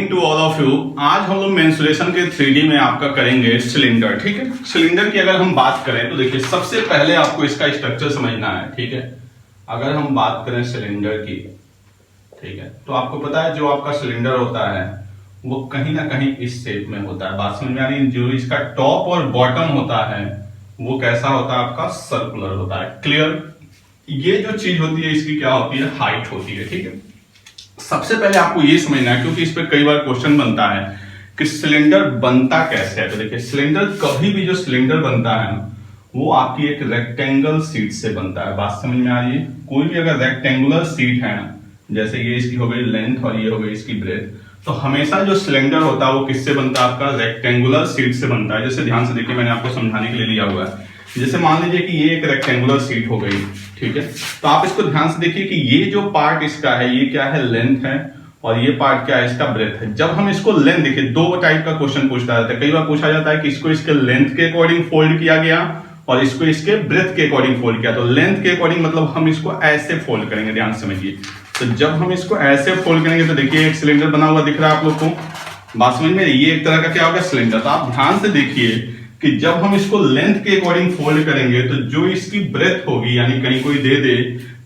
Evening to all of you. आज हम लोग मेंसुरेशन के 3D में आपका करेंगे सिलेंडर। ठीक है, सिलेंडर की अगर हम बात करें तो देखिए सबसे पहले आपको इसका स्ट्रक्चर समझना है। ठीक है, अगर हम बात करें सिलेंडर की, ठीक है, तो आपको पता है जो आपका सिलेंडर होता है वो कहीं ना कहीं इस शेप में होता है। बात समझ में आ रही है? जो इसका टॉप और बॉटम होता है वो कैसा होता है? आपका सर्कुलर होता है। क्लियर? ये जो चीज होती है इसकी क्या होती है? हाइट होती है। ठीक है, सबसे पहले आपको ये समझना है क्योंकि इस पे कई बार क्वेश्चन बनता है कि सिलेंडर बनता कैसे है। तो देखिए सिलेंडर कभी भी जो सिलेंडर बनता है ना वो आपकी एक रेक्टेंगल शीट से बनता है। बात समझ में आ रही है? कोई भी अगर रेक्टेंगुलर शीट है ना, जैसे ये इसकी हो गई लेंथ और ये हो गई इसकी ब्रेथ, तो हमेशा जो सिलेंडर होता है वो किससे बनता है? आपका रेक्टेंगुलर शीट से बनता है। जैसे ध्यान से देखिए, मैंने आपको समझाने के लिए लिया हुआ है। जैसे मान लीजिए कि ये एक रेक्टेंगुलर शीट हो गई, ठीक है, तो आप इसको ध्यान से देखिए कि ये जो पार्ट इसका है ये क्या है? लेंथ है, और ये पार्ट क्या है? इसका ब्रेथ है। जब हम इसको लेंथ, देखिए दो टाइप का क्वेश्चन पूछा जाता है। कई बार पूछा जाता है कि इसको इसके लेंथ के अकॉर्डिंग फोल्ड किया गया और इसको इसके ब्रेथ के अकॉर्डिंग फोल्ड किया। तो लेंथ के अकॉर्डिंग मतलब हम इसको ऐसे फोल्ड करेंगे। ध्यान से समझिए, तो जब हम इसको ऐसे फोल्ड करेंगे तो देखिए एक सिलेंडर बना हुआ दिख रहा है आप लोग को। बात समझ में? ये एक तरह का क्या होगा? सिलेंडर। तो आप ध्यान से देखिए कि जब हम इसको लेंथ के अकॉर्डिंग फोल्ड करेंगे तो जो इसकी ब्रेथ होगी, यानी कहीं कोई दे दे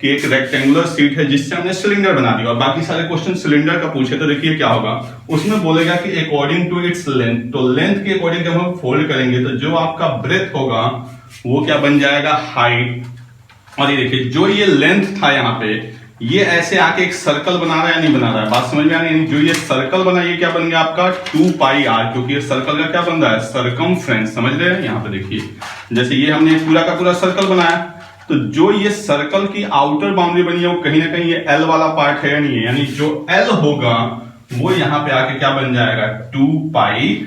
कि एक रेक्टेंगुलर शीट है जिससे हमने सिलेंडर बना दिया और बाकी सारे क्वेश्चन सिलेंडर का पूछे तो देखिए क्या होगा, उसमें बोलेगा कि अकॉर्डिंग टू इट्स लेंथ। तो लेंथ के अकॉर्डिंग जब हम फोल्ड करेंगे तो जो आपका ब्रेथ होगा वो क्या बन जाएगा? हाइट। और ये देखिए जो ये लेंथ था यहाँ पे, ये ऐसे आके एक सर्कल बना रहा है या नहीं बना रहा है? बात समझ में आ रही है? जो ये सर्कल बना ये क्या बन गया आपका? 2πr, क्योंकि ये सर्कल का क्या बन रहा है? सरकमफ्रेंस। समझ रहे हैं? यहाँ पे देखिए जैसे ये हमने पूरा का पूरा सर्कल बनाया, तो जो ये सर्कल की आउटर बाउंड्री बनी है वो कहीं ना कहीं ये एल वाला पार्ट है या नहीं है? यानी जो एल होगा वो यहाँ पे आके क्या बन जाएगा? 2πr।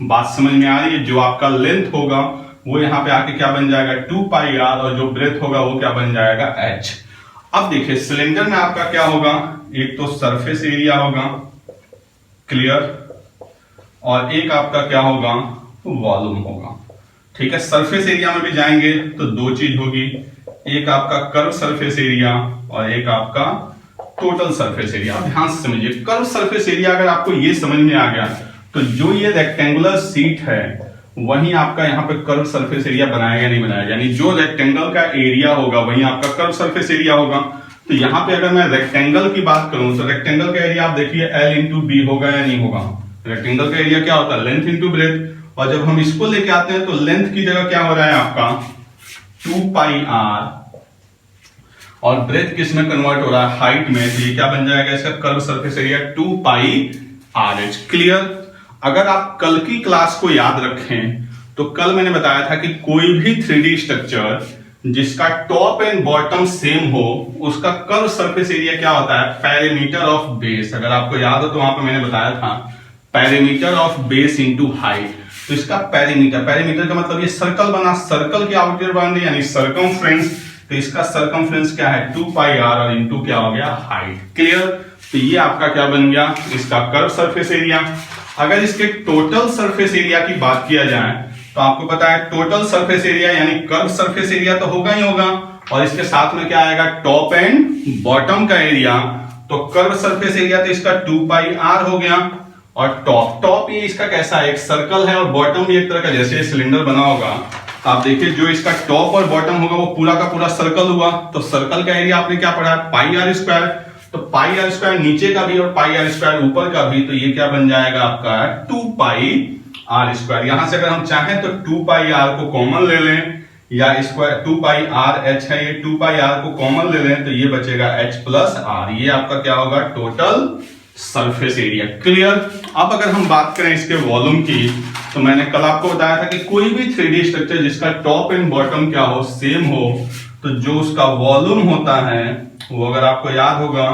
बात समझ में आ रही है? जो आपका लेंथ होगा वो यहाँ पे आके क्या बन जाएगा? 2πr, और जो ब्रेथ होगा वो क्या बन जाएगा? h। अब देखिए सिलेंडर में आपका क्या होगा? एक तो सरफेस एरिया होगा, क्लियर, और एक आपका क्या होगा? वॉल्यूम होगा। ठीक है, सरफेस एरिया में भी जाएंगे तो दो चीज होगी, एक आपका कर्व सरफेस एरिया और एक आपका टोटल सरफेस एरिया। ध्यान से समझिए, कर्व सरफेस एरिया अगर आपको ये समझ में आ गया तो जो ये रेक्टेंगुलर शीट है वहीं आपका यहाँ पे कर्व सरफेस एरिया बनाएगा नहीं बनाएगा, यानी जो रेक्टेंगल का एरिया होगा वहीं आपका कर्व सरफेस एरिया होगा। तो यहाँ पे अगर मैं रेक्टेंगल की बात करूं तो रेक्टेंगल का एरिया आप देखिए L इंटू बी होगा या नहीं होगा? रेक्टेंगल का एरिया क्या होता है? Length into breadth. और जब हम इसको लेके आते हैं तो लेंथ की जगह क्या हो रहा है आपका? 2πr, और ब्रेथ किस में कन्वर्ट हो रहा है? हाइट में। तो ये क्या बन जाएगा इसका? Curve surface area 2πrh। Clear? अगर आप कल की क्लास को याद रखें तो कल मैंने बताया था कि कोई भी 3D स्ट्रक्चर जिसका टॉप एंड बॉटम सेम हो उसका कर्व सरफेस एरिया क्या होता है? Perimeter of base. अगर आपको याद हो तो वहां पे मैंने बताया था perimeter of base into height. तो इसका पेरीमीटर का मतलब ये सर्कल बना, सर्कल की आउटर बाउंड्री यानी सरकमफ्रेंस। तो इसका सरकमफ्रेंस क्या है? 2πr, और इनटू क्या हो गया? हाइट। क्लियर? तो ये आपका क्या बन गया? इसका कर्व सरफेस एरिया। अगर इसके टोटल सरफेस एरिया की बात किया जाए तो आपको पता है टोटल सरफेस एरिया यानी कर्व सरफेस एरिया तो होगा ही होगा, और इसके साथ में क्या आएगा? टॉप एंड बॉटम का एरिया। तो कर्व सरफेस एरिया तो इसका 2πr हो गया, और टॉप ये इसका कैसा है? एक सर्कल है, और बॉटम भी एक तरह का, जैसे सिलेंडर बना होगा आप देखिए जो इसका टॉप और बॉटम होगा वो पूरा का पूरा सर्कल हुआ। तो सर्कल का एरिया आपने क्या पढ़ा? πr²। तो πr² नीचे का भी और πr² ऊपर का भी, तो ये क्या बन जाएगा आपका? 2πr²। यहां से अगर हम चाहें तो 2πr को कॉमन ले लें, या स्क्वायर 2πrh है, ये 2πr को कॉमन ले लें तो ये बचेगा h+r। ये आपका क्या होगा? Total surface area. क्लियर? अब अगर हम बात करें इसके वॉल्यूम की, तो मैंने कल आपको बताया था कि कोई भी 3D स्ट्रक्चर जिसका टॉप एंड बॉटम क्या हो? सेम हो, तो जो उसका वॉल्यूम होता है वो अगर आपको याद होगा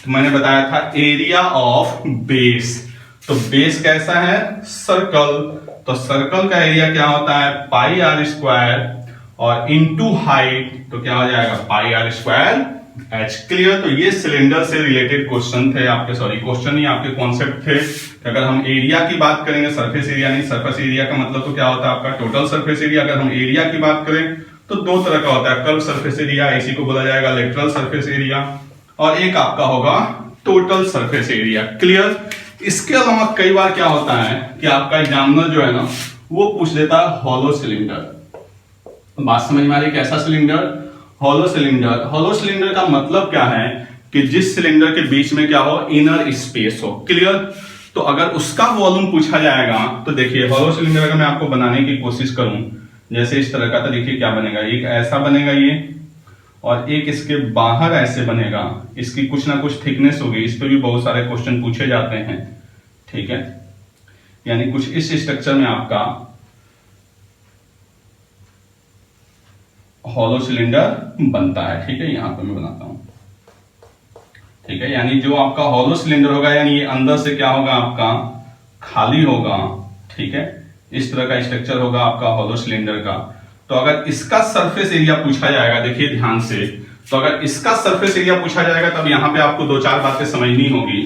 तो मैंने बताया था एरिया ऑफ बेस। तो बेस कैसा है? सर्कल। तो सर्कल का एरिया क्या होता है? πr², और इनटू हाइट तो क्या हो जाएगा? πr²h। क्लियर? तो ये सिलेंडर से रिलेटेड क्वेश्चन थे आपके, सॉरी क्वेश्चन नहीं, आपके कॉन्सेप्ट थे। अगर हम एरिया की बात करेंगे, सरफेस एरिया नहीं, सरफेस एरिया का मतलब तो क्या होता है आपका? Total surface area. अगर हम एरिया की बात करें तो दो तरह का होता है, कर्व सरफेस एरिया, इसी को बोला जाएगा लेटरल सरफेस एरिया, और एक आपका होगा टोटल सरफेस एरिया। क्लियर? इसके अलावा कई बार क्या होता है कि आपका एग्जामिनर जो है ना वो पूछ देता है हॉलो सिलेंडर। बात समझ में आ रही, कैसा cylinder? Hollow cylinder. Hollow cylinder का मतलब क्या है कि जिस सिलेंडर के बीच में क्या हो, इनर स्पेस हो। क्लियर? तो अगर उसका वॉल्यूम पूछा जाएगा तो देखिए हॉलो सिलेंडर अगर मैं आपको बनाने की कोशिश करूं जैसे इस तरह का, तो देखिए क्या बनेगा, एक ऐसा बनेगा ये, और एक इसके बाहर ऐसे बनेगा। इसकी कुछ ना कुछ थिकनेस होगी, इस पे भी बहुत सारे क्वेश्चन पूछे जाते हैं। ठीक है, यानी कुछ इस स्ट्रक्चर में आपका हॉलो सिलेंडर बनता है। ठीक है, यहां पे मैं बनाता हूं। ठीक है, यानी जो आपका हॉलो सिलेंडर होगा यानी ये अंदर से क्या होगा, आपका खाली होगा। ठीक है, इस तरह का स्ट्रक्चर होगा आपका हॉलो सिलेंडर का। तो अगर इसका सरफेस एरिया पूछा जाएगा, देखिए ध्यान से, तो अगर इसका सरफेस एरिया पूछा जाएगा तब यहां पे आपको दो चार बातें समझनी होगी।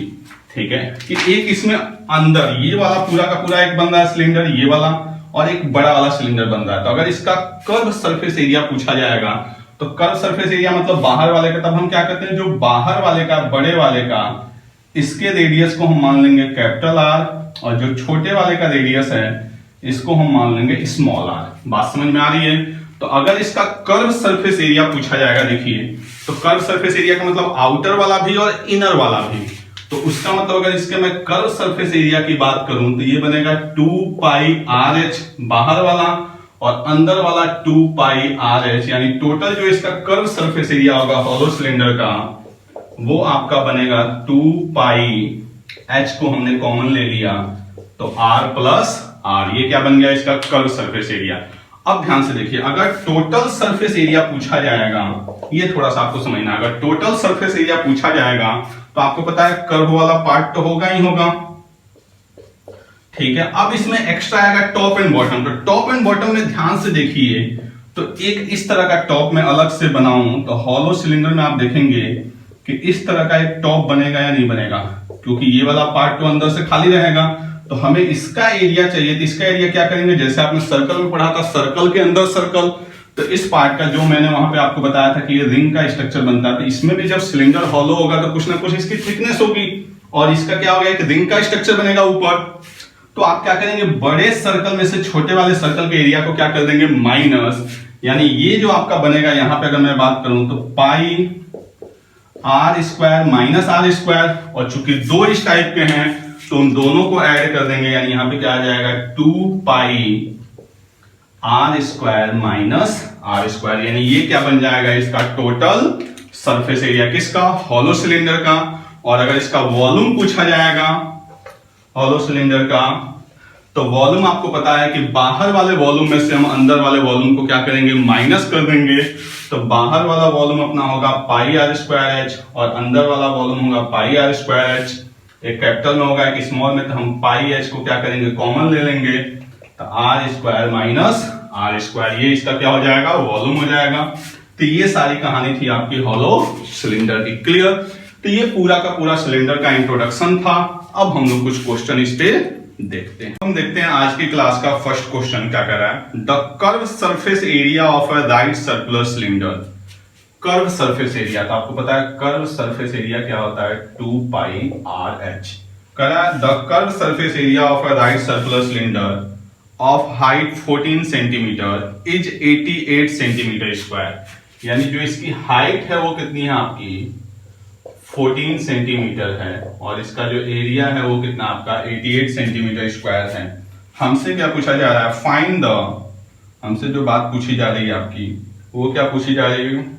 ठीक है, कि एक इसमें अंदर ये वाला पूरा का पूरा एक बन रहा है सिलेंडर, ये वाला, और एक बड़ा वाला सिलेंडर बन रहा है। तो अगर इसका कर्व सरफेस एरिया पूछा जाएगा तो कर्व सरफेस एरिया मतलब बाहर वाले का, तब हम क्या करते हैं, जो बाहर वाले का, बड़े वाले का, इसके रेडियस को हम मान लेंगे कैपिटल आर, और जो छोटे वाले का रेडियस है इसको हम मान लेंगे स्मॉल आर। बात समझ में आ रही है? तो अगर इसका कर्व सरफेस एरिया पूछा जाएगा, देखिए तो कर्व सरफेस एरिया का मतलब आउटर वाला भी और इनर वाला भी। तो उसका मतलब अगर इसके मैं कर्व सरफेस एरिया की बात करूं तो ये बनेगा 2 पाई आर एच बाहर वाला, और अंदर वाला 2 पाई आर एच, यानी टोटल जो इसका कर्व सरफेस एरिया होगा हॉलो सिलेंडर का वो आपका बनेगा 2 पाई, एच को हमने कॉमन ले लिया तो आर प्लस आर, ये क्या बन गया इसका कर्व सरफेस एरिया। अब ध्यान से देखिए, अगर टोटल सरफेस एरिया पूछा जाएगा, ये थोड़ा सा आपको समझना, अगर टोटल सरफेस एरिया पूछा जाएगा तो आपको पता है कर्व वाला पार्ट तो होगा ही होगा। ठीक है, अब इसमें एक्स्ट्रा आएगा टॉप एंड बॉटम। तो टॉप एंड बॉटम में ध्यान से देखिए, तो एक इस तरह का टॉप में अलग से बनाऊं तो हॉलो सिलेंडर में आप देखेंगे कि इस तरह का एक टॉप बनेगा या नहीं बनेगा, क्योंकि ये वाला पार्ट तो अंदर से खाली रहेगा। तो हमें इसका एरिया चाहिए, तो इसका एरिया क्या करेंगे, जैसे आपने सर्कल में पढ़ा था, सर्कल के अंदर सर्कल, तो इस पार्ट का जो मैंने वहां पे आपको बताया था कि ये रिंग का स्ट्रक्चर बनता है, तो इसमें भी जब सिलेंडर हॉलो होगा तो कुछ ना कुछ इसकी थिकनेस होगी, और इसका क्या होगा, एक रिंग का स्ट्रक्चर बनेगा ऊपर। तो आप क्या करेंगे, बड़े सर्कल में से छोटे वाले सर्कल के एरिया को क्या कर देंगे, माइनस, यानी ये जो आपका बनेगा यहां पे अगर मैं बात करूं तो pi R square minus R square, और चूंकि दो इस टाइप के हैं तो उन दोनों को ऐड कर देंगे, यानी यहां पे क्या आ जाएगा 2 pi R square minus R square, यानी ये क्या बन जाएगा इसका टोटल सरफेस एरिया, किसका, हॉलो सिलेंडर का। और अगर इसका वॉल्यूम पूछा जाएगा हॉलो सिलेंडर का, तो वॉल्यूम आपको पता है कि बाहर वाले वॉल्यूम में से हम अंदर वाले वॉल्यूम को क्या करेंगे, माइनस कर देंगे। तो बाहर वाला वॉल्यूम अपना होगा पाई आर स्क्वायर एच, और अंदर वाला वॉल्यूम होगा पाई आर स्क्वायर एच। एक कैपिटल में होगा एक स्मॉल में, तो हम पाई एच को क्या करेंगे, कॉमन ले लेंगे, तो R square minus R square, ये इसका क्या हो जाएगा, वॉल्यूम हो जाएगा। तो ये सारी कहानी थी आपकी हॉलो सिलेंडर की। क्लियर? तो ये पूरा का पूरा सिलेंडर का इंट्रोडक्शन था। अब हम लोग कुछ क्वेश्चन इस पे देखते हैं। हम देखते हैं आज की क्लास का फर्स्ट क्वेश्चन क्या कह रहा है, the curve surface area of a right circular cylinder. Curve surface area, तो आपको पता है कर्व सरफेस एरिया क्या होता है, 2 पाई आर एच। कह रहा है the curve surface area of a right circular cylinder of height 14 centimetre is 88 centimetre square, यानी जो इसकी हाइट है वो कितनी है आपकी 14 सेंटीमीटर है, और इसका जो एरिया है वो कितना आपका 88 सेंटीमीटर स्क्वायर है। हमसे क्या पूछा जा रहा है, फाइंड द, हमसे जो बात पूछी जा रही है आपकी वो क्या पूछी जा रही है,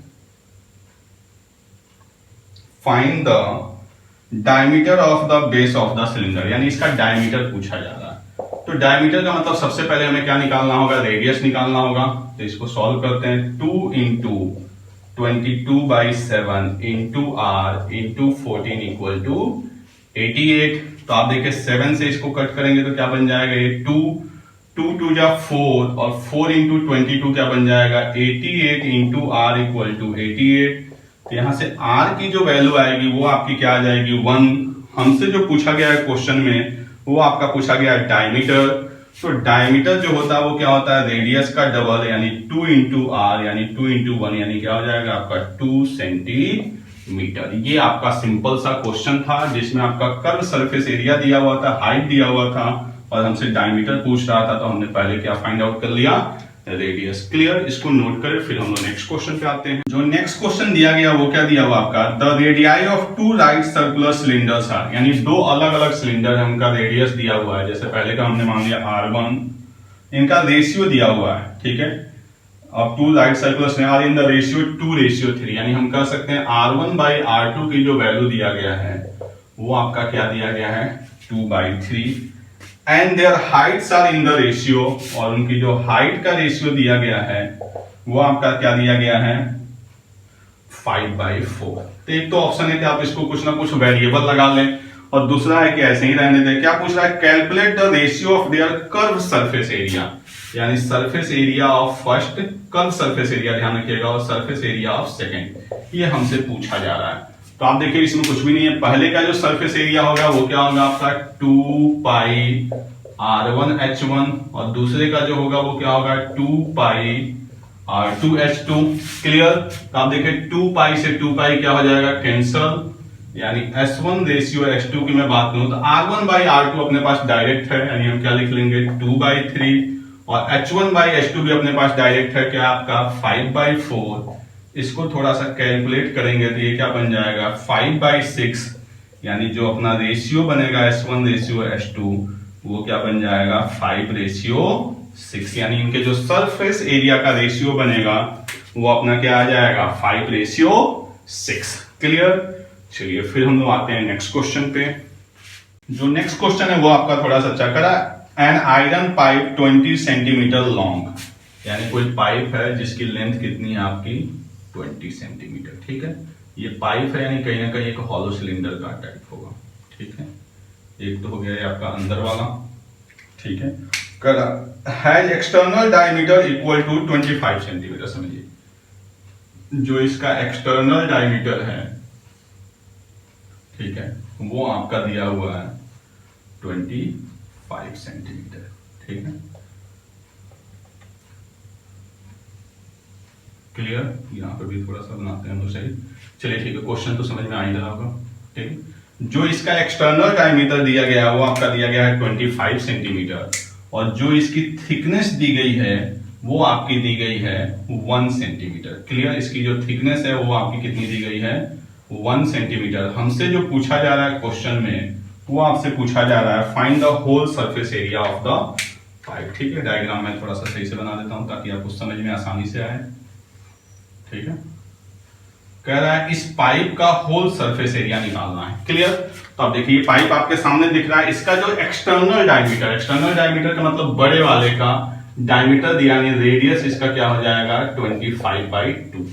find the diameter of the base of the cylinder, यानी इसका डायमीटर पूछा जा रहा है। तो डायमीटर का मतलब सबसे पहले हमें क्या निकालना होगा, रेडियस निकालना होगा। तो इसको सॉल्व करते हैं, 2 into 22/7 into R into 14 equal to 88। तो आप देखिए 7 से इसको कट करेंगे तो क्या बन जाएगा, ये 2 2 जा 4, और 4 इंटू 22 क्या बन जाएगा 88 इंटू आर इक्वल टू 88। तो यहां से आर की जो वैल्यू आएगी वो आपकी क्या आ जाएगी 1। हमसे जो पूछा गया है क्वेश्चन में वो आपका पूछा गया है डायमीटर। तो डायमीटर जो होता है वो क्या होता है, रेडियस का डबल, यानी 2 इंटू आर, यानी 2 इंटू 1, यानी क्या हो जाएगा आपका 2 सेंटीमीटर। मीटर। ये आपका सिंपल सा क्वेश्चन था जिसमें आपका कर्व सरफेस एरिया दिया हुआ था, हाइट दिया हुआ था और हमसे डायमीटर पूछ रहा था, तो हमने पहले क्या फाइंड आउट कर लिया, रेडियस। क्लियर, इसको नोट करें। फिर हम लोग नेक्स्ट क्वेश्चन पे आते हैं। जो नेक्स्ट क्वेश्चन दिया गया वो क्या दिया हुआ आपका, the radii of two right circular cylinders are, यानी दो अलग अलग सिलेंडर है, उनका रेडियस दिया हुआ है। जैसे पहले का हमने मान लिया R1, इनका रेशियो दिया हुआ है, ठीक है। अब टू राइट सर्कुलर्स में आर इन द रेशियो 2:3, यानी हम कह सकते हैं R1/R2 की जो वैल्यू दिया गया है वो आपका क्या दिया गया है, 2/3, and their heights are in the ratio, और उनकी जो हाइट का रेशियो दिया गया है वो आपका क्या दिया गया है, 5/4। तो एक तो ऑप्शन है कि आप इसको कुछ ना कुछ वेरिएबल लगा लें, और दूसरा है कि ऐसे ही रहने दें। क्या पूछ रहा है, calculate the ratio of their curve surface area, यानी surface area of first, curve surface area ध्यान रखिएगा, और सरफेस एरिया ऑफ सेकंड, ये हमसे पूछा जा रहा है। तो आप देखिए इसमें कुछ भी नहीं है। पहले का जो सरफेस एरिया होगा वो क्या होगा आपका 2πr1h1, और दूसरे का जो होगा वो क्या होगा 2πr2h2। क्लियर, तो आप देखिए 2π से 2π क्या हो जाएगा, कैंसल, यानी S1 रेशियो S2 की मैं बात करूं तो R1/R2 अपने पास डायरेक्ट है, यानी हम क्या लिख लेंगे 2/3, और H1/H2 भी अपने पास डायरेक्ट है, क्या आपका 5/4। इसको थोड़ा सा कैलकुलेट करेंगे तो ये क्या बन जाएगा 5/6, यानी जो अपना रेशियो बनेगा S1 रेशियो S2 वो क्या बन जाएगा 5/6, यानी इनके जो सरफेस एरिया का रेशियो बनेगा वो अपना क्या आ जाएगा 5/6। क्लियर, चलिए फिर हम लोग आते हैं नेक्स्ट क्वेश्चन पे। जो नेक्स्ट क्वेश्चन है वो आपका थोड़ा सा अच्छा करा, an iron pipe 20 centimetre long, यानी कोई पाइप है जिसकी लेंथ कितनी है आपकी 20 सेंटीमीटर, ठीक है। ये पाइप है, यानी कहीं ना कहीं एक हॉलो सिलेंडर का टाइप होगा, ठीक है। एक तो हो गया ये आपका अंदर वाला, ठीक है। करा has external diameter equal to 25 centimetre, समझिए जो इसका एक्सटर्नल डायमीटर है, ठीक है, वो आपका दिया हुआ है 25 सेंटीमीटर, ठीक है। क्लियर, यहाँ पे भी थोड़ा सा बनाते हैं तो सही। चलिए ठीक है, क्वेश्चन तो समझ में आ ही रहा होगा, ठीक है। जो इसका एक्सटर्नल डायमीटर दिया गया है वो आपका दिया गया है 25 सेंटीमीटर, और जो इसकी थिकनेस दी गई है वो आपकी दी गई है 1 सेंटीमीटर। क्लियर, इसकी जो थिकनेस है वो आपकी कितनी दी गई है 1 सेंटीमीटर। हमसे जो पूछा जा रहा है क्वेश्चन में वो आपसे पूछा जा रहा है find the whole surface area of the pipe, ठीक है। डायग्राम में थोड़ा सा सही से बना देता हूं ताकि आपको समझ में आसानी से आए, ठीक है। कह रहा है इस पाइप का होल सरफेस एरिया निकालना है। क्लियर, तो अब देखिए पाइप आपके सामने दिख रहा है, इसका जो एक्सटर्नल डायमीटर, एक्सटर्नल डायमीटर का मतलब बड़े वाले का डायमीटर दिया, यानी रेडियस इसका क्या हो जाएगा 25/2,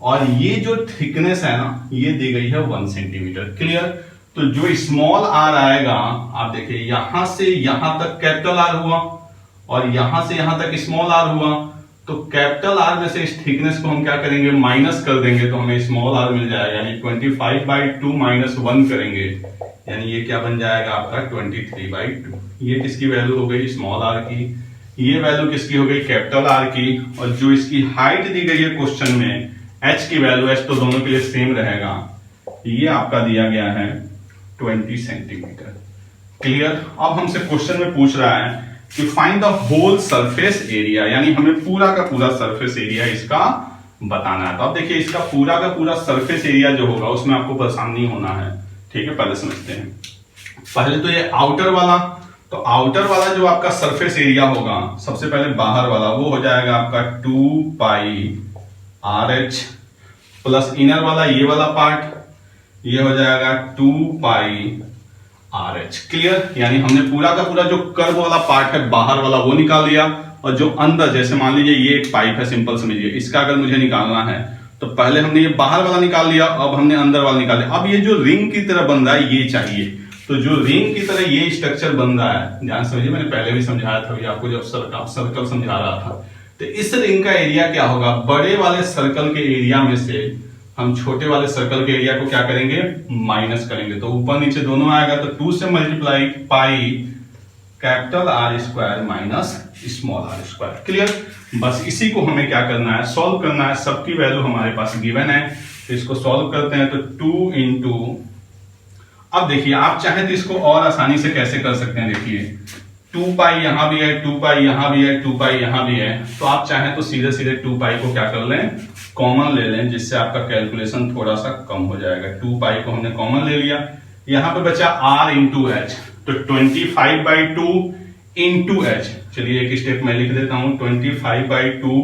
और ये जो थिकनेस है ना ये दी गई है 1 सेंटीमीटर। क्लियर, तो जो स्मॉल आर आएगा, आप देखिए यहां से यहां तक कैपिटल आर हुआ और यहां से यहां तक स्मॉल आर हुआ, तो कैपिटल आर में से इस थिकनेस को हम क्या करेंगे माइनस कर देंगे तो हमें स्मॉल आर मिल जाएगा, यानी 25/2 माइनस 1 करेंगे, यानी ये क्या बन जाएगा आपका 23/2। ये किसकी वैल्यू हो गई स्मॉल आर की, ये वैल्यू किसकी हो गई कैपिटल आर की, और जो इसकी हाइट दी गई है क्वेश्चन में h की वैल्यू, h तो दोनों के लिए सेम रहेगा, ये आपका दिया गया है 20 सेंटीमीटर। क्लियर, अब हमसे क्वेश्चन में पूछ रहा है कि find the whole surface area, यानी हमें पूरा का पूरा सरफेस एरिया इसका बताना है। तो अब देखिए इसका पूरा का पूरा सरफेस एरिया जो होगा उसमें आपको परेशान नहीं होना है, ठीक है। पहले समझते हैं, पहले तो ये आउटर वाला, तो आउटर वाला जो आपका सरफेस एरिया होगा सबसे पहले बाहर वाला वो हो जाएगा आपका 2πRH प्लस इनर वाला ये वाला पार्ट ये हो जाएगा 2πRH। क्लियर, यानी हमने पूरा का पूरा जो कर्व वाला पार्ट है बाहर वाला वो निकाल लिया, और जो अंदर जैसे मान लीजिए ये एक पाइप है सिंपल समझिए, इसका अगर मुझे निकालना है तो पहले हमने ये बाहर वाला निकाल लिया, अब हमने अंदर वाला निकाल लिया। अब ये जो रिंग की तरह बन रहा है ये चाहिए, तो जो रिंग की तरह ये स्ट्रक्चर बन रहा है, ध्यान समझिए मैंने पहले भी समझाया था आपको जब सर्कल समझा रहा था, तो इस रिंग का एरिया क्या होगा, बड़े वाले सर्कल के एरिया में से हम छोटे वाले सर्कल के एरिया को क्या करेंगे माइनस करेंगे, तो ऊपर नीचे दोनों आएगा, तो 2 से multiply pi capital R square minus small R square. Clear, बस इसी को हमें क्या करना है सॉल्व करना है, सबकी वैल्यू हमारे पास गिवन है, तो इसको सॉल्व करते हैं तो 2 इंटू, अब देखिए आप चाहें तो इसको और आसानी से कैसे कर सकते हैं, देखिए 2 पाई यहां भी है, 2 पाई यहां भी है, 2 पाई यहां भी है, तो आप चाहें तो सीधे सीधे 2 पाई को क्या कर लें, कॉमन ले लें, जिससे आपका कैलकुलेशन थोड़ा सा कम हो जाएगा। 2 पाई को हमने कॉमन ले लिया, यहां पे बचा r इंटू एच, तो 25/2 इंटू एच, चलिए एक स्टेप मैं लिख देता हूं, 25/2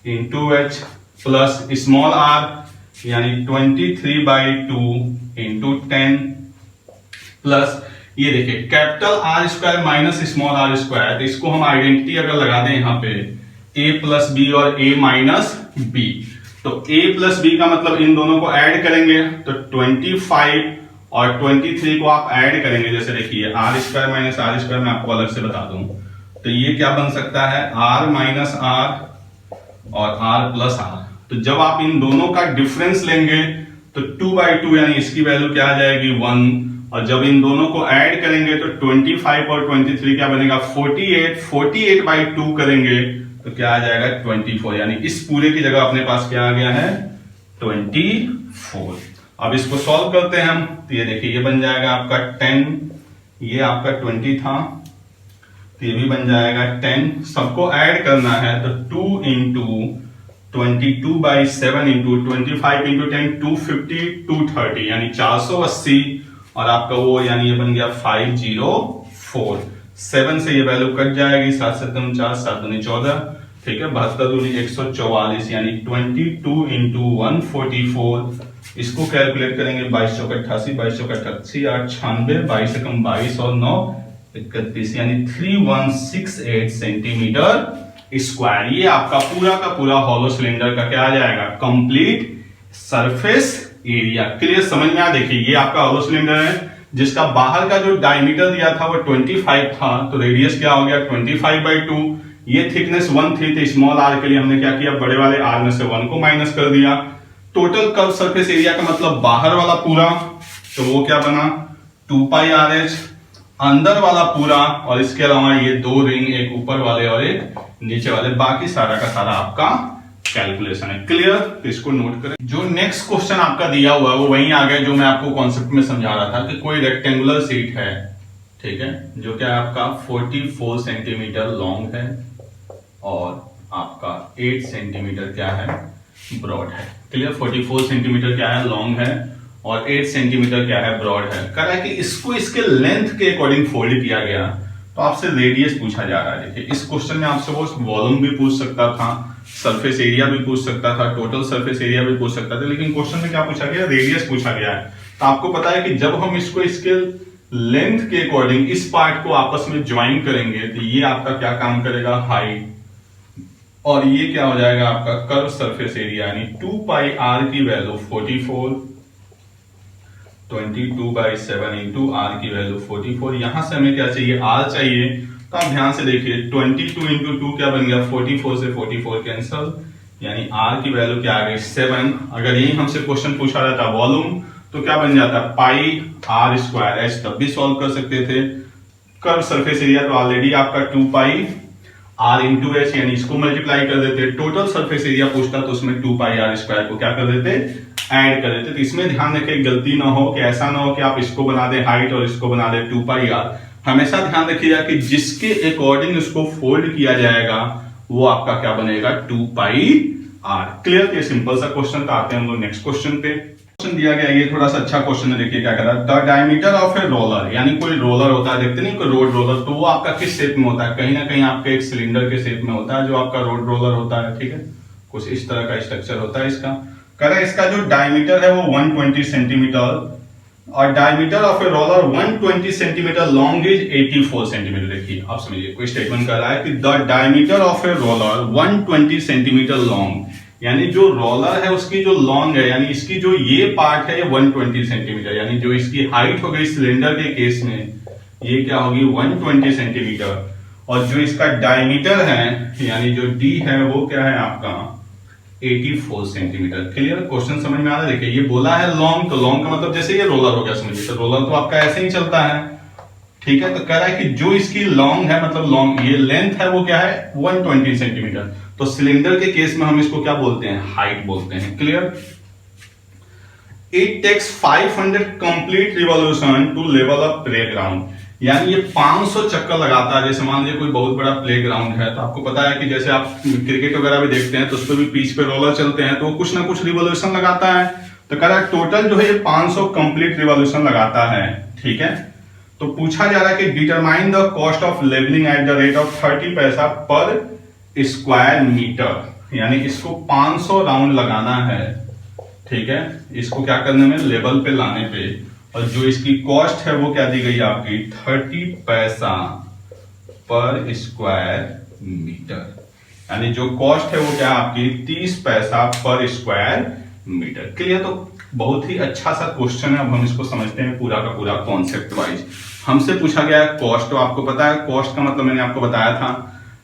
into H plus small r यानी 23/2 इंटू 10 प्लस ये देखिए capital R square minus small R square, तो इसको हम आइडेंटिटी अगर लगा दें यहाँ पे a प्लस बी और a माइनस बी, तो a प्लस बी का मतलब इन दोनों को ऐड करेंगे तो 25 और 23 को आप ऐड करेंगे, जैसे देखिए R square minus R square मैं आपको अलग से बता दूं, तो ये क्या बन सकता है r माइनस आर और r प्लस आर। तो जब आप इन दोनों का डिफरेंस लेंगे तो 2/2 यानी इसकी वैल्यू क्या आ जाएगी 1, और जब इन दोनों को ऐड करेंगे तो 25 और 23 क्या बनेगा 48, 48/2 करेंगे तो क्या आ जाएगा 24, यानी इस पूरे की जगह अपने पास क्या आ गया है 24। अब इसको सॉल्व करते हैं हम, तो ये देखिए ये बन जाएगा आपका 10, ये आपका 20 था, तो ये भी बन जाएगा 10, सबको ऐड करना है तो 2 इंटू 22/7 इंटू 25 इंटू 10 250 230 यानी 480, और आपका वो यानी ये बन गया 504। 7 से ये वैल्यू कट जाएगी, 7 से 4 7 दूनी 14, ठीक है, 72 दूनी 144 यानी 22 इंटू 144, इसको कैलकुलेट करेंगे 22 चौक 88, 22 चौक 88 8 96, 22 से कम 22 और 9 31 यानी 3168 सेंटीमीटर स्क्वायर। ये आपका पूरा का पूरा हॉलो सिलेंडर का क्या आ जाएगा कंप्लीट सरफेस एरिया। क्लियर, समझ में आ, देखिए ये आपका हॉलो सिलेंडर है जिसका बाहर का जो डायमीटर दिया था वो 25 था, तो रेडियस क्या हो गया 25/2, ये थिकनेस 1 थी, तो स्मॉल आर के लिए हमने क्या किया बड़े वाले आर में से 1 को माइनस कर दिया। टोटल कर्व सरफेस एरिया का मतलब बाहर वाला पूरा, तो वो क्या बना 2πRH, अंदर वाला पूरा, और इसके अलावा ये 2 रिंग, एक ऊपर वाले और एक नीचे वाले, बाकी सारा का सारा आपका कैलकुलेशन है। क्लियर, तो इसको नोट करें। जो नेक्स्ट क्वेश्चन आपका दिया हुआ है वो वहीं आ गया जो मैं आपको कॉन्सेप्ट में समझा रहा था कि कोई रेक्टेंगुलर सीट है, ठीक है, जो क्या आपका 44 सेंटीमीटर लॉन्ग है और आपका 8 सेंटीमीटर क्या है ब्रॉड है। क्लियर, 44 सेंटीमीटर क्या है लॉन्ग है और 8 सेंटीमीटर क्या है ब्रॉड है। कह रहा है कि इसको इसके लेंथ के अकॉर्डिंग फोल्ड किया गया, तो आपसे रेडियस पूछा जा रहा है। देखिए इस क्वेश्चन में आपसे वो वॉल्यूम भी पूछ सकता था, सरफेस एरिया भी पूछ सकता था, टोटल सरफेस एरिया भी पूछ सकता था, लेकिन क्वेश्चन में क्या पूछा गया रेडियस पूछा गया है। तो आपको पता है कि जब हम इसको इसके लेंथ के अकॉर्डिंग इस पार्ट को आपस में ज्वाइन करेंगे तो ये आपका क्या काम करेगा हाइट, और ये क्या हो जाएगा आपका कर्व सरफेस एरिया, यानी 2πr की वैल्यू 44, 22/7 इंटू आर की वैल्यू 44। यहां से हमें क्या चाहिए आर चाहिए, तो आप ध्यान से देखिए 22 इंटू 2 क्या बन गया 44 से 44 कैंसल, यानी आर की वैल्यू क्या आ गई 7। अगर यही हमसे क्वेश्चन पूछा रहता वॉल्यूम तो क्या बन जाता πr² एच, तब भी सॉल्व कर सकते थे। कर्व सरफेस एरिया तो ऑलरेडी आपका 2πr इंटू एच, यानी इसको मल्टीप्लाई कर देते। टोटल सरफेस एरिया पूछता तो उसमें 2πr² को क्या कर देते ऐड कर देते। तो इसमें ध्यान रखें गलती ना हो कि ऐसा ना हो कि आप इसको बना दें हाइट और इसको बना दें 2πr। हमेशा ध्यान रखिएगा कि जिसके अकॉर्डिंग इसको फोल्ड किया जाएगा वो आपका क्या बनेगा 2πr। क्लियर, ये सिंपल सा क्वेश्चन था। आते हैं हम लोग नेक्स्ट क्वेश्चन पे। क्वेश्चन दिया गया ये थोड़ा सा अच्छा क्वेश्चन है, देखिए क्या कह रहा है the diameter of a roller, यानी कोई रोलर होता है, देखते नहीं कोई रोड रोलर, तो वो आपका किस शेप में होता है, कहीं ना कहीं आपके एक सिलेंडर के शेप में होता है जो आपका रोड रोलर होता है, ठीक है, कुछ इस तरह का स्ट्रक्चर होता है इसका। कह रहा है इसका जो डायमीटर है वो 120 सेंटीमीटर और diameter of a roller 120 centimetre long is 84 centimetre. देखिए आप समझिए कोई स्टेटमेंट कर रहा है कि the diameter of a roller 120 centimetre long, यानी जो रोलर है उसकी जो लॉन्ग है, यानी इसकी जो ये पार्ट है ये 120 सेंटीमीटर, यानी जो इसकी हाइट हो गई सिलेंडर के केस में ये क्या होगी 120 सेंटीमीटर, और जो इसका डायमीटर है यानी जो डी है वो क्या है आपका 84 सेंटीमीटर। क्लियर, क्वेश्चन समझ में आ रहा है। देखिए ये बोला है लॉन्ग, तो लॉन्ग का मतलब जैसे ये रोलर हो गया, समझिए तो रोलर तो आपका ऐसे ही चलता है, ठीक है। तो कह रहा है कि जो इसकी लॉन्ग है मतलब लॉन्ग ये लेंथ है वो क्या है 120 सेंटीमीटर, तो सिलेंडर के केस में हम इसको क्या बोलते हैं हाइट बोलते हैं। Clear, it takes 500 complete revolution to level up playground, यानी ये 500 चक्कर लगाता है। जैसे मान लीजिए कोई बहुत बड़ा प्लेग्राउंड है, तो आपको पता है कि जैसे आप क्रिकेट वगैरह भी देखते हैं तो उस पर भी पिच पे रोलर चलते हैं, तो वो कुछ ना कुछ रिवॉल्यूशन लगाता है। तो कह रहा है टोटल जो है ये 500 कंप्लीट रिवॉल्यूशन लगाता है, ठीक है। तो पूछा जा रहा है कि determine the cost of levelling at the rate of 30 पैसा पर स्क्वायर मीटर, यानी इसको 500 राउंड लगाना है, ठीक है, इसको क्या करने में, लेवल पे लाने पे। और जो इसकी कॉस्ट है वो क्या दी गई आपकी, 30 पैसा पर स्क्वायर मीटर, यानी जो कॉस्ट है वो क्या आपकी 30 पैसा पर स्क्वायर मीटर। क्लियर। तो बहुत ही अच्छा सा क्वेश्चन है। अब हम इसको समझते हैं पूरा का पूरा कॉन्सेप्ट वाइज। हमसे पूछा गया है कॉस्ट, तो आपको पता है कॉस्ट का मतलब मैंने आपको बताया था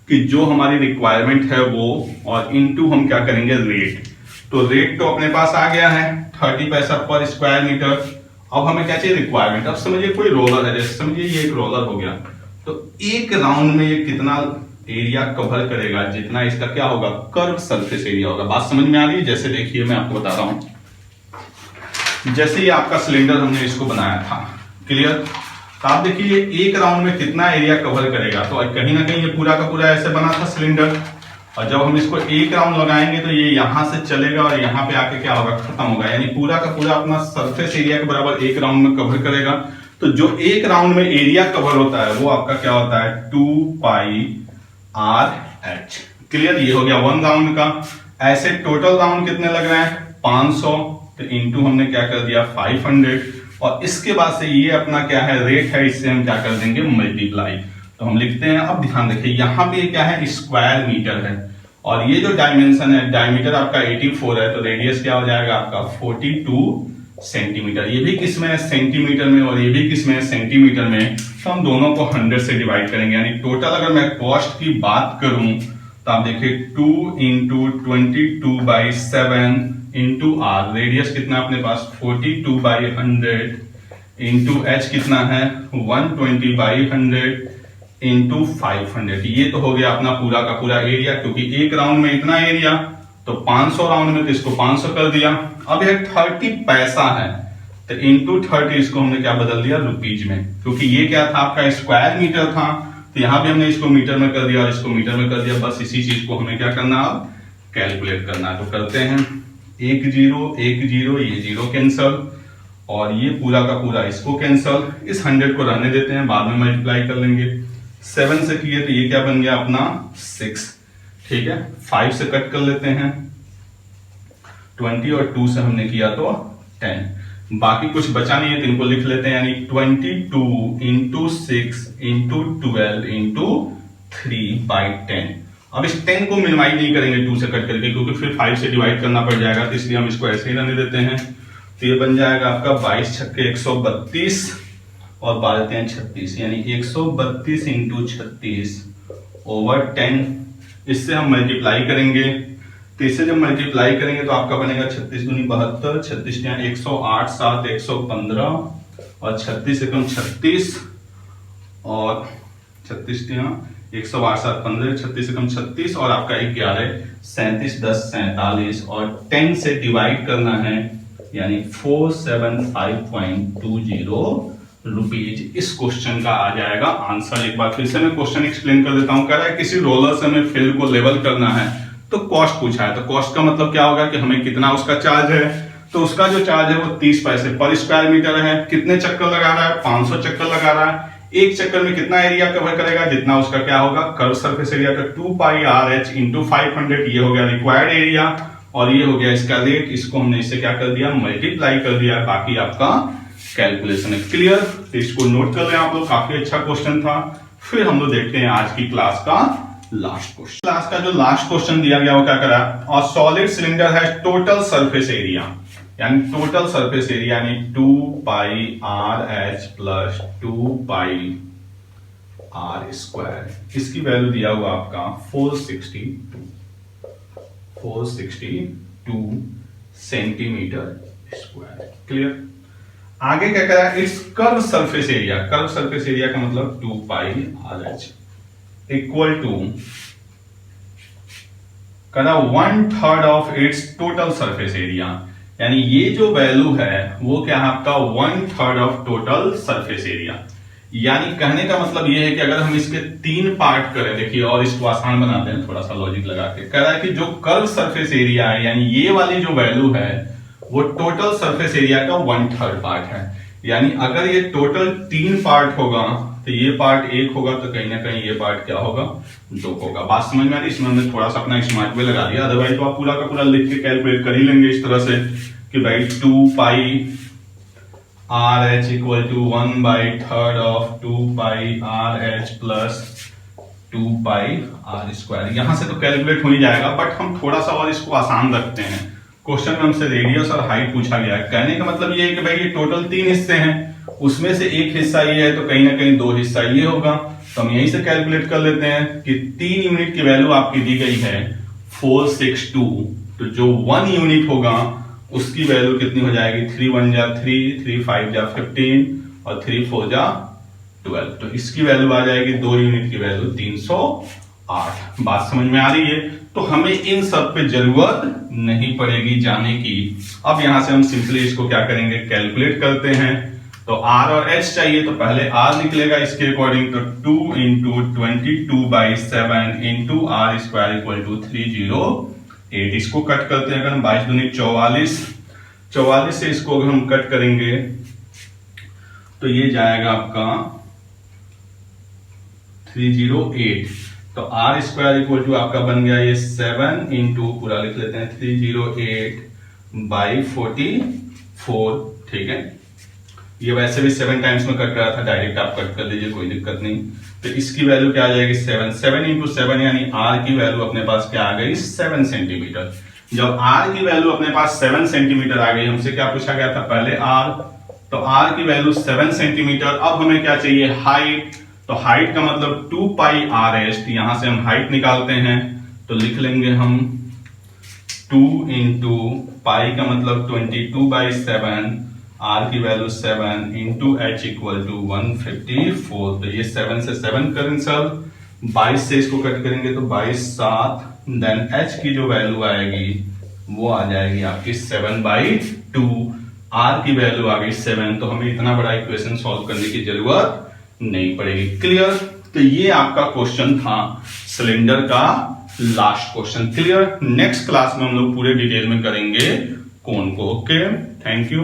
कि जो हमारी रिक्वायरमेंट है वो, और इनटू हम क्या करेंगे रेट। तो रेट तो अपने पास आ गया है 30 पैसा पर स्क्वायर मीटर। अब हमें क्या चाहिए, रिक्वायरमेंट। अब समझिए कोई रोलर है, जैसे समझिए ये एक रोलर हो गया, तो एक राउंड में ये कितना एरिया कवर करेगा, जितना इसका क्या होगा, कर्व सरफेस एरिया होगा। बात समझ में आ रही है। जैसे देखिए मैं आपको बता रहा हूं, जैसे ये आपका सिलेंडर हमने इसको बनाया था, क्लियर। तो आप देखिए एक राउंड में कितना एरिया कवर करेगा, तो कहीं ना कहीं ये पूरा का पूरा ऐसे बना था सिलेंडर, और जब हम इसको एक राउंड लगाएंगे तो ये यहां से चलेगा और यहाँ पे आके क्या होगा, खत्म होगा, यानी पूरा का पूरा अपना सरफेस एरिया के बराबर एक राउंड में कवर करेगा। तो जो एक राउंड में एरिया कवर होता है वो आपका क्या होता है, 2 पाई आर एच। क्लियर। ये हो गया 1 राउंड का। ऐसे टोटल राउंड कितने लग रहे हैं, 500, तो इंटू हमने क्या कर दिया 500, और इसके बाद से ये अपना क्या है, रेट है, इससे हम क्या कर देंगे, मल्टीप्लाई। तो हम लिखते हैं, अब ध्यान रखिए यहाँ पे क्या है, स्क्वायर मीटर है, और ये जो डायमेंशन है, डायमीटर आपका 84 है, तो रेडियस क्या हो जाएगा आपका 42 सेंटीमीटर। ये भी किस में है, सेंटीमीटर में, और ये भी किस में है, सेंटीमीटर में। तो हम दोनों को 100 से डिवाइड करेंगे, यानी टोटल अगर मैं कॉस्ट की बात करूं तो आप देखिए 2 इंटू 22/7 इंटू आर, रेडियस कितना अपने पास 42/100 इंटू एच कितना है 120/100 इंटू 500। ये तो हो गया अपना पूरा का पूरा एरिया, क्योंकि एक राउंड में इतना एरिया, तो 500 राउंड में तो इसको 500 कर दिया। अब ये 30 पैसा है, तो इंटू 30 इसको हमने क्या बदल दिया, रुपीज में, क्योंकि ये क्या था आपका स्क्वायर मीटर था, तो यहां भी हमने इसको मीटर में कर दिया और इसको मीटर में कर दिया। बस इसी चीज को हमें क्या करना, अब कैलकुलेट करना है। तो करते हैं, 1 0 1 0, ये 0 कैंसल, और ये पूरा का पूरा इसको कैंसल। इस 100 को रहने देते हैं, बाद में मल्टीप्लाई कर लेंगे। 7 से किए तो ये क्या बन गया अपना 6, ठीक है। 5 से कट कर लेते हैं 20, और 2 से हमने किया तो 10, बाकी कुछ बचा नहीं है, तो इनको लिख लेते हैं, यानी 22 इंटू 6 इंटू 12 इंटू 3/10। अब इस 10 को मिनिमाइज नहीं करेंगे 2 से कट करके, क्योंकि फिर 5 से डिवाइड करना पड़ जाएगा, तो इसलिए हम इसको ऐसे ही रहने देते हैं। तो ये बन जाएगा आपका 22 छक्के 132, और 12 3 36, यानी 132 इंटू 36 ओवर 10। इससे हम मल्टीप्लाई करेंगे, तो इससे जब मल्टीप्लाई करेंगे तो आपका बनेगा 36 दूनी 72, 36 108, 7 115, और 36 एकम 36, और 36 108 7 15, 36 एकम 36, और आपका 11 37 10 47, और 10 से डिवाइड करना है, यानी 475.20 रुपीज। इस क्वेश्चन का आ जाएगा आंसर। एक बार फिर से मैं क्वेश्चन एक्सप्लेन कर देता हूं। कह रहा है किसी रोलर से हमें फील्ड को लेवल करना है, तो कॉस्ट पूछा है, तो कॉस्ट का मतलब क्या होगा कि हमें कितना उसका चार्ज है। तो उसका जो चार्ज है वो 30 पैसे पर स्क्वायर मीटर है। कितने चक्कर लगा रहा है, 500 चक्कर लगा रहा है। एक चक्कर में कितना एरिया कवर करेगा, जितना उसका क्या होगा, कर्व सरफेस एरिया का 2 पाई आर एच इंटू 500। ये हो गया रिक्वायर्ड एरिया, और ये हो गया इसका रेट। इसको हमने इससे क्या कर दिया, मल्टीप्लाई कर दिया। बाकी आपका कैलकुलेशन है। क्लियर। तो इसको नोट कर लें आप लोग, काफी अच्छा क्वेश्चन था। फिर हम लोग देखते हैं आज की क्लास का लास्ट क्वेश्चन। क्लास का जो लास्ट क्वेश्चन दिया गया वो क्या करा, और सॉलिड सिलेंडर है टोटल सरफेस एरिया, यानी टोटल सरफेस एरिया यानी 2 pi R H plus 2 pi R square. इसकी वैल्यू दिया हुआ आपका 462 सेंटीमीटर स्क्वायर। क्लियर। आगे क्या करा, it's curve surface area. Curve surface area का मतलब 2 pi R H equal to करा 1/3 of its total surface area, यानी ये जो वैल्यू है वो क्या है आपका 1/3 ऑफ टोटल सरफेस एरिया। यानी कहने का मतलब ये है कि अगर हम इसके 3 पार्ट करें, देखिए और इसको आसान बनाते हैं थोड़ा सा लॉजिक लगा के, कह रहा है कि जो कर्व सरफेस एरिया है यानी ये वाली जो वैल्यू है वो टोटल सरफेस एरिया का 1/3 पार्ट है। यानी अगर ये टोटल 3 पार्ट होगा तो ये पार्ट 1 होगा, तो कहीं ना कहीं ये पार्ट क्या होगा 2 होगा। बात समझ में आ रही? इसमें हमने थोड़ा सा अपना स्मार्ट वे लगा दिया, अदरवाइज तो आप पूरा का पूरा लिख के कैलकुलेट कर ही लेंगे इस तरह से कि भाई 2 pi R H equal to 1/3 of 2 pi R H plus 2 pi R square. यहां से तो कैलकुलेट हो ही जाएगा, बट हम थोड़ा सा और इसको आसान रखते हैं। क्वेश्चन में हमसे रेडियस और हाइट पूछा गया है, कहने का मतलब ये है कि भाई ये टोटल 3 हिस्से हैं, उसमें से एक हिस्सा ये है तो कहीं ना कहीं 2 हिस्सा ये होगा। तो हम यहीं से कैलकुलेट कर लेते हैं कि 3 यूनिट की वैल्यू आपकी दी गई है 462, तो जो 1 यूनिट होगा उसकी वैल्यू कितनी हो जाएगी? 3 1 जा 3, 3 5 जा 15 और 3 4 जा 12। तो इसकी वैल्यू आ जाएगी 2 यूनिट की वैल्यू 308। बात समझ में आ रही है? तो हमें इन सब पे जरूरत नहीं पड़ेगी जाने की। अब यहां से हम सिंपली इसको क्या करेंगे, कैलकुलेट करते हैं। तो R और H चाहिए तो पहले R निकलेगा इसके अकॉर्डिंग, तो 2 into 22/7 into R square equal to 308। इसको कट करते हैं, अगर हम 22 दूनी 44 से इसको अगर हम कट करेंगे तो ये जाएगा आपका 308। तो आर स्क्वायर इक्वल टू आपका बन गया ये 7 इंटू पूरा लिख लेते हैं 308/44। ठीक है, ये वैसे भी 7 टाइम्स में कट रहा था, डायरेक्ट आप कट कर लीजिए, कोई दिक्कत नहीं। तो इसकी वैल्यू क्या आ जाएगी 7 इंटू 7, यानी आर की वैल्यू अपने पास क्या आ गई 7 सेंटीमीटर। जब आर की वैल्यू अपने पास 7 सेंटीमीटर आ गई, हमसे क्या पूछा गया था पहले आर, तो आर की वैल्यू 7 सेंटीमीटर। अब हमें क्या चाहिए हाइट, तो हाइट का मतलब 2 पाई आर एच, यहां से हम हाइट निकालते हैं तो लिख लेंगे हम 2 इंटू पाई का मतलब 22/7, आर की value 7 into H equal to 154। तो ये 7 से 7 कैंसल, 22 से इसको कट करेंगे तो 22 7, देन एच की जो वैल्यू आएगी वो आ जाएगी आपकी 7/2। आर की वैल्यू आ गई 7, तो हमें इतना बड़ा इक्वेशन सॉल्व करने की जरूरत नहीं पड़ेगी। क्लियर? तो ये आपका क्वेश्चन था सिलेंडर का last question. Clear? Next class में हम लोग पूरे डिटेल में करेंगे कोन को। Okay, thank you.